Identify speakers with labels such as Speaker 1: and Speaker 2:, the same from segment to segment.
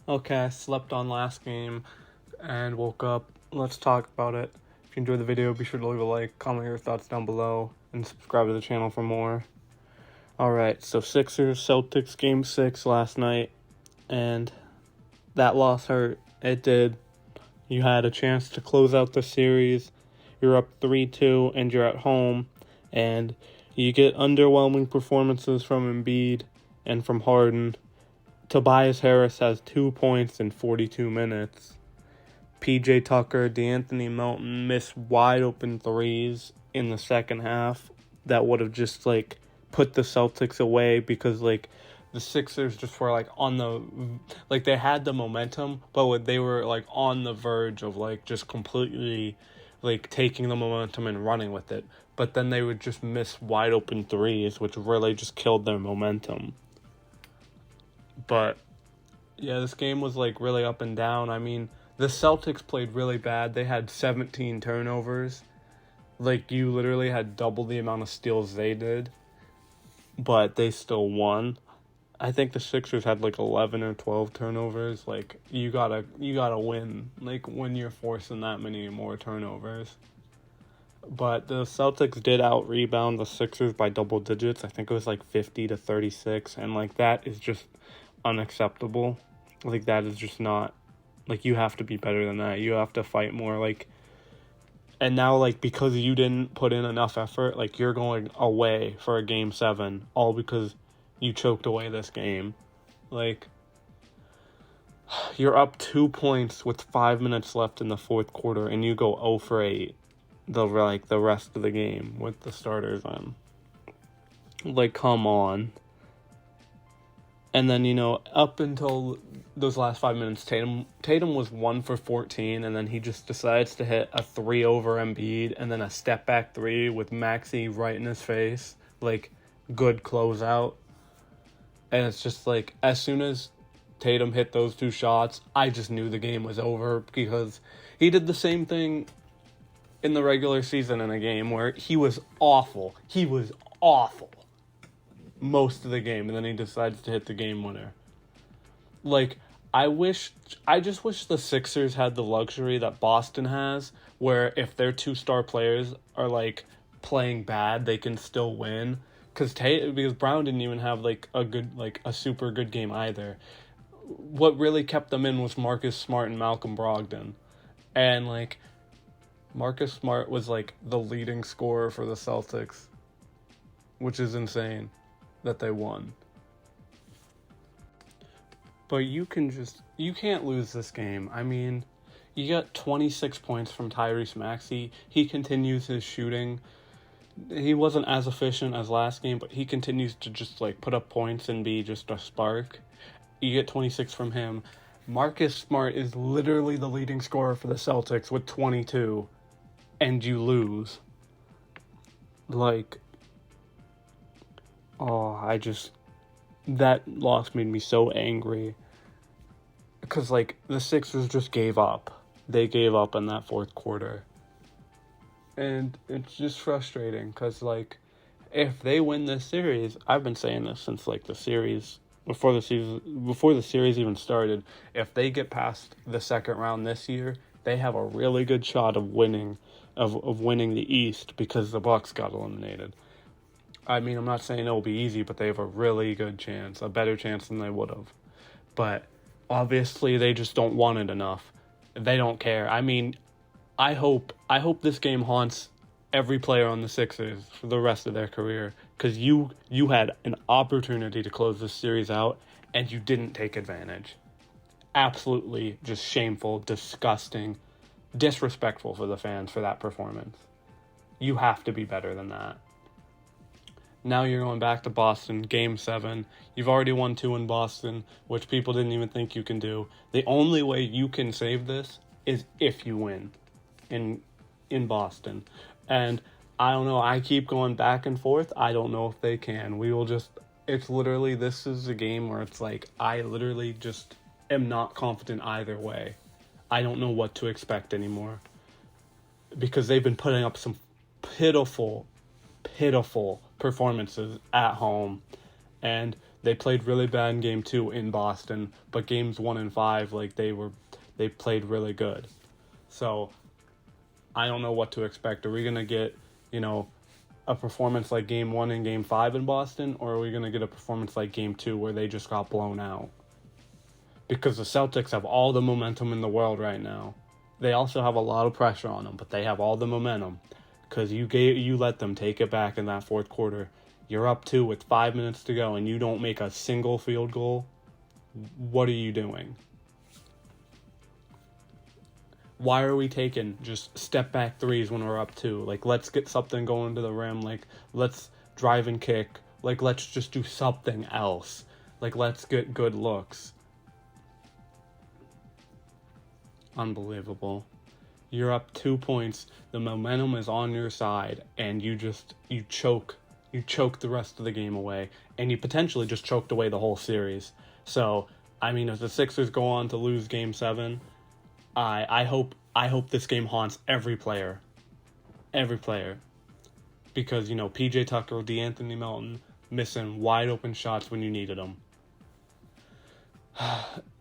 Speaker 1: Okay, I slept on last game and woke up. Let's talk about it. If you enjoyed the video, be sure to leave a like, comment your thoughts down below, and subscribe to the channel for more. Alright, so Sixers, Celtics game 6 last night, and that loss hurt. It did. You had a chance to close out the series. You're up 3-2, and you're at home, and you get underwhelming performances from Embiid and from Harden. Tobias Harris has 2 points in 42 minutes. PJ Tucker, DeAnthony Melton missed wide open threes in the second half that would have just put the Celtics away, because the Sixers just were on the they had the momentum, but they were on the verge of just completely taking the momentum and running with it. But then they would just miss wide open threes, which really just killed their momentum. But yeah, this game was really up and down. I mean, the Celtics played really bad. They had 17 turnovers. You literally had double the amount of steals they did, but they still won. I think the Sixers had 11 or 12 turnovers. You gotta win when you're forcing that many more turnovers. But the Celtics did out rebound the Sixers by double digits. I think it was 50-36, and that is just unacceptable. That is just not, you have to be better than that. You have to fight more. And now because you didn't put in enough effort, you're going away for a game 7, all because you choked away this game. You're up 2 points with 5 minutes left in the fourth quarter, and you go 0 for 8 the rest of the game with the starters on. Come on. And then, up until those last 5 minutes, Tatum was 1 for 14, and then he just decides to hit a 3 over Embiid, and then a step back 3 with Maxey right in his face. Good closeout. And it's just as soon as Tatum hit those 2 shots, I just knew the game was over, because he did the same thing in the regular season in a game where he was awful. He was awful most of the game, and then he decides to hit the game winner. I just wish the Sixers had the luxury that Boston has, where if their 2 star players are playing bad, they can still win. Because Brown didn't even have a super good game either. What really kept them in was Marcus Smart and Malcolm Brogdon, and Marcus Smart was the leading scorer for the Celtics, which is insane that they won. But you can't lose this game. I mean, you got 26 points from Tyrese Maxey. He continues his shooting. He wasn't as efficient as last game, but he continues to just put up points and be just a spark. You get 26 from him. Marcus Smart is literally the leading scorer for the Celtics with 22, and you lose. That loss made me so angry, because the Sixers just gave up. They gave up in that fourth quarter. And it's just frustrating, because if they win this series, I've been saying this since the series before the series even started, if they get past the second round this year, they have a really good shot of winning the East, because the Bucks got eliminated. I mean, I'm not saying it'll be easy, but they have a really good chance, a better chance than they would have. But obviously they just don't want it enough. They don't care. I mean, I hope this game haunts every player on the Sixers for the rest of their career, because you had an opportunity to close this series out, and you didn't take advantage. Absolutely just shameful, disgusting, disrespectful for the fans for that performance. You have to be better than that. Now you're going back to Boston, Game 7. You've already won 2 in Boston, which people didn't even think you can do. The only way you can save this is if you win in Boston. And I don't know, I keep going back and forth. I don't know if they can. It's literally, this is a game where it's I literally just am not confident either way. I don't know what to expect anymore, because they've been putting up some pitiful performances at home, and They played really bad in game 2 in Boston, but games 1 and 5, like, they played really good. So I don't know what to expect. Are we going to get, a performance like game 1 and game 5 in Boston, or are we going to get a performance like game 2 where they just got blown out? Because the Celtics have all the momentum in the world right now. They also have a lot of pressure on them, but they have all the momentum. Because you let them take it back in that fourth quarter. You're up 2 with 5 minutes to go, and you don't make a single field goal. What are you doing? Why are we taking just step back threes when we're up 2? Like, let's get something going to the rim. Like, let's drive and kick. Like, let's just do something else. Like, let's get good looks. Unbelievable. You're up 2 points. The momentum is on your side, and you choke. You choke the rest of the game away, and you potentially just choked away the whole series. So, I mean, if the Sixers go on to lose Game 7, I hope this game haunts every player. Every player. Because, PJ Tucker, DeAnthony Melton, missing wide open shots when you needed them.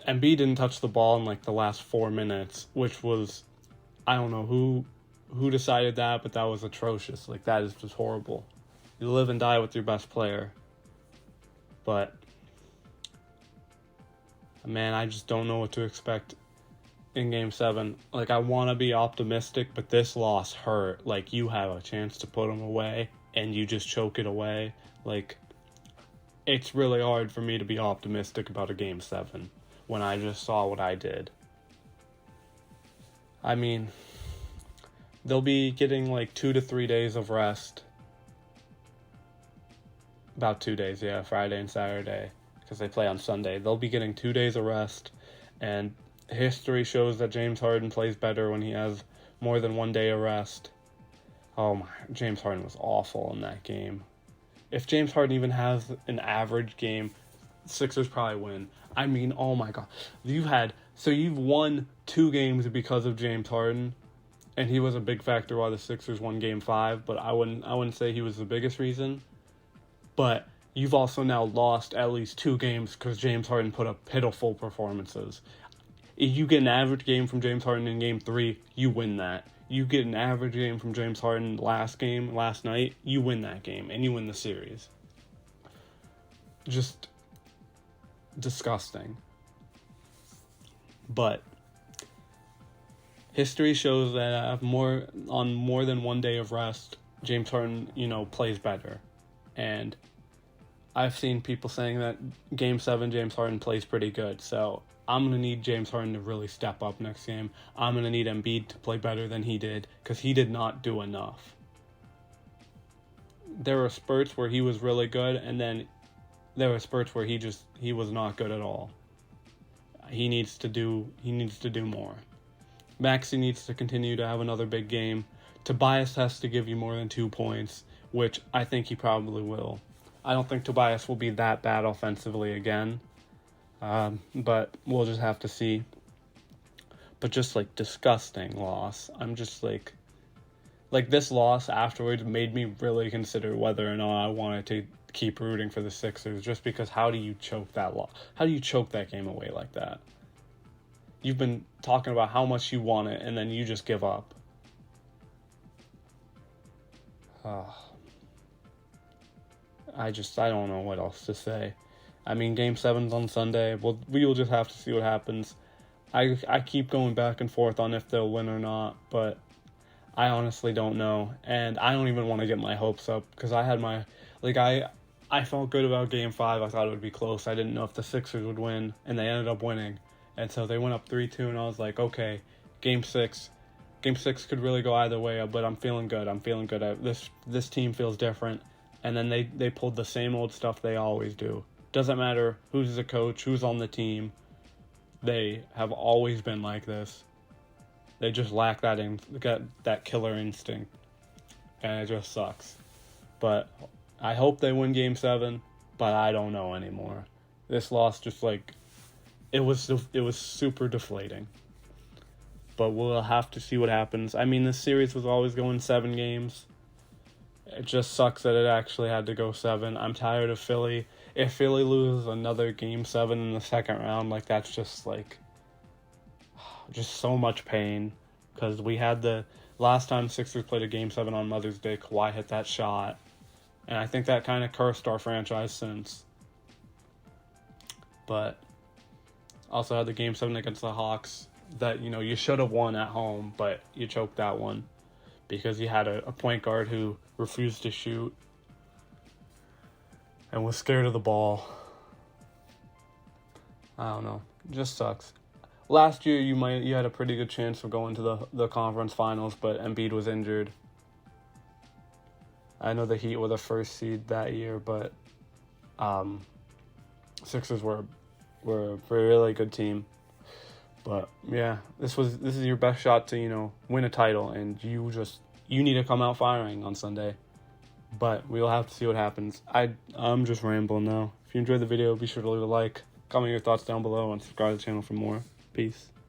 Speaker 1: Embiid didn't touch the ball in, the last 4 minutes, which was, I don't know who decided that, but that was atrocious. That is just horrible. You live and die with your best player. But, man, I just don't know what to expect in Game 7. I want to be optimistic, but this loss hurt. You have a chance to put them away, and you just choke it away. It's really hard for me to be optimistic about a Game 7 when I just saw what I did. I mean, they'll be getting 2 to 3 days of rest. About 2 days, yeah, Friday and Saturday, because they play on Sunday. They'll be getting 2 days of rest, and history shows that James Harden plays better when he has more than 1 day of rest. Oh my, James Harden was awful in that game. If James Harden even has an average game, Sixers probably win. I mean, oh my God. You've won 2 games because of James Harden, and he was a big factor why the Sixers won Game 5, but I wouldn't say he was the biggest reason. But you've also now lost at least 2 games because James Harden put up pitiful performances. If you get an average game from James Harden in Game 3, you win that. You get an average game from James Harden last night, you win that game, and you win the series. Just disgusting. But history shows that on more than 1 day of rest, James Harden, plays better. And I've seen people saying that Game 7, James Harden plays pretty good. So I'm going to need James Harden to really step up next game. I'm going to need Embiid to play better than he did, because he did not do enough. There were spurts where he was really good, and then there were spurts where he was not good at all. He needs to do more. Maxey needs to continue to have another big game. Tobias has to give you more than 2 points, which I think he probably will. I don't think Tobias will be that bad offensively again, but we'll just have to see. But just disgusting loss. I'm just this loss afterwards made me really consider whether or not I wanted to keep rooting for the Sixers, just because how do you choke that loss? How do you choke that game away like that? You've been talking about how much you want it, and then you just give up. I don't know what else to say. I mean, Game 7's on Sunday. We'll just have to see what happens. I keep going back and forth on if they'll win or not, but I honestly don't know. And I don't even want to get my hopes up, because I had I felt good about Game 5. I thought it would be close. I didn't know if the Sixers would win, and they ended up winning. And so they went up 3-2, and I was like, okay, Game 6 could really go either way, but I'm feeling good. This team feels different. And then they pulled the same old stuff they always do. Doesn't matter who's the coach, who's on the team. They have always been like this. They just lack that killer instinct. And it just sucks. But I hope they win Game 7, but I don't know anymore. This loss just it was super deflating. But we'll have to see what happens. I mean, this series was always going 7 games. It just sucks that it actually had to go 7. I'm tired of Philly. If Philly loses another game 7 in the second round, like, that's just, like, just so much pain. Because we had the last time Sixers played a game 7 on Mother's Day, Kawhi hit that shot. And I think that kind of cursed our franchise since. But also had the game 7 against the Hawks that, you know, you should have won at home, but you choked that one because you had a point guard who refused to shoot and was scared of the ball. I don't know. It just sucks. Last year you had a pretty good chance of going to the conference finals, but Embiid was injured. I know the Heat were the first seed that year, but Sixers were a really good team. But yeah, this is your best shot to, you know, win a title, and you need to come out firing on Sunday. But we'll have to see what happens. I'm just rambling now. If you enjoyed the video, be sure to leave a like, comment your thoughts down below, and subscribe to the channel for more. Peace.